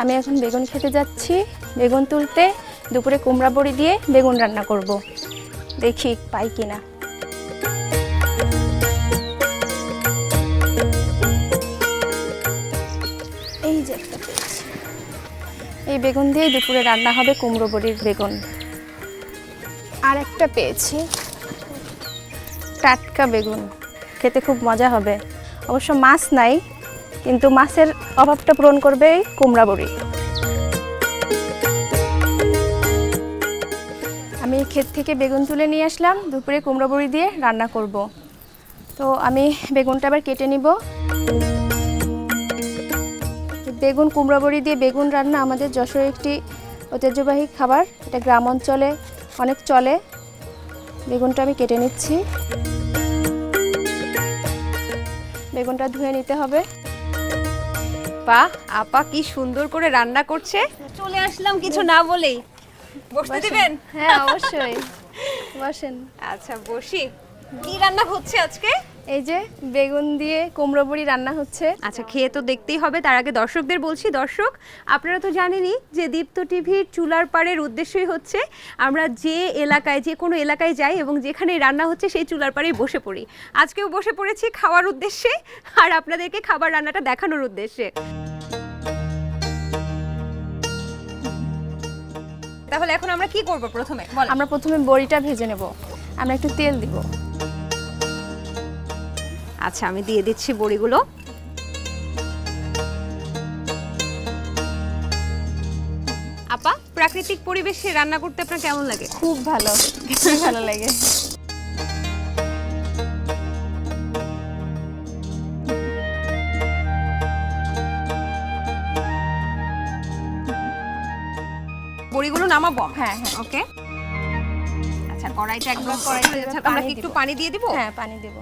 আমি এখন বেগুন খেতে যাচ্ছি, বেগুন তুলতে। দুপুরে কুমড়া বড়ি দিয়ে বেগুন রান্না করব, দেখি পাই কিনা। এই যে একটা পেয়েছি, এই বেগুন দিয়ে দুপুরে রান্না হবে কুমড়ো বড়ির বেগুন। আর একটা পেয়েছি, টাটকা বেগুন, খেতে খুব মজা হবে। অবশ্য মাছ নাই, কিন্তু মাছের অভাবটা পূরণ করবে এই কুমড়া বড়ি। আমি ক্ষেত থেকে বেগুন তুলে নিয়ে আসলাম, দুপুরে কুমড়া বড়ি দিয়ে রান্না করব। তো আমি বেগুনটা আবার কেটে নিব। বেগুন কুমড়া বড়ি দিয়ে বেগুন রান্না আমাদের যশোরের একটি ঐতিহ্যবাহী খাবার, এটা গ্রাম অঞ্চলে অনেক চলে। বেগুনটা আমি কেটে নিচ্ছি। বেগুনটা ধুয়ে নিতে হবে। বাহ, আপা কি সুন্দর করে রান্না করছে। চলে আসলাম কিছু না বলেই। বসতে দিবেন? হ্যাঁ অবশ্যই, বসেন। আচ্ছা বসি। কি রান্না হচ্ছে আজকে? এই যে বেগুন দিয়ে কুমড়ো বড়ি রান্না হচ্ছে। আচ্ছা, খেয়ে তো দেখতেই হবে। তার আগে দর্শকদের বলছি, দর্শক আপনারা তো জানেনই যে দীপ্ত টিভির চুলার পাড়ের উদ্দেশ্যই হচ্ছে আমরা যে এলাকায়, যে কোনো এলাকায় যাই এবং যেখানে রান্না হচ্ছে সেই চুলার পাড়েই বসে পড়ি। আজকেও বসে পড়েছি খাওয়ার উদ্দেশ্যে, আর আপনাদেরকে খাবার রান্নাটা দেখানোর উদ্দেশ্যে। তাহলে এখন আমরা কি করব প্রথমে? আমরা প্রথমে বড়িটা ভেজে নেব। আমরা একটু তেল দিব। আচ্ছা, আমি দিয়ে দিচ্ছি বড়িগুলো। আপা, প্রাকৃতিক পরিবেশে রান্না করতে আপনার কেমন লাগে? খুব ভালো, খুব ভালো লাগে। বড়িগুলো নামাবো? হ্যাঁ হ্যাঁ, ওকে। আচ্ছা, কড়াইটা একদম কড়াইতে কড়াইতে পানি আমরা কি একটু দিব। পানি দিয়ে দিব? হ্যাঁ পানি দেব।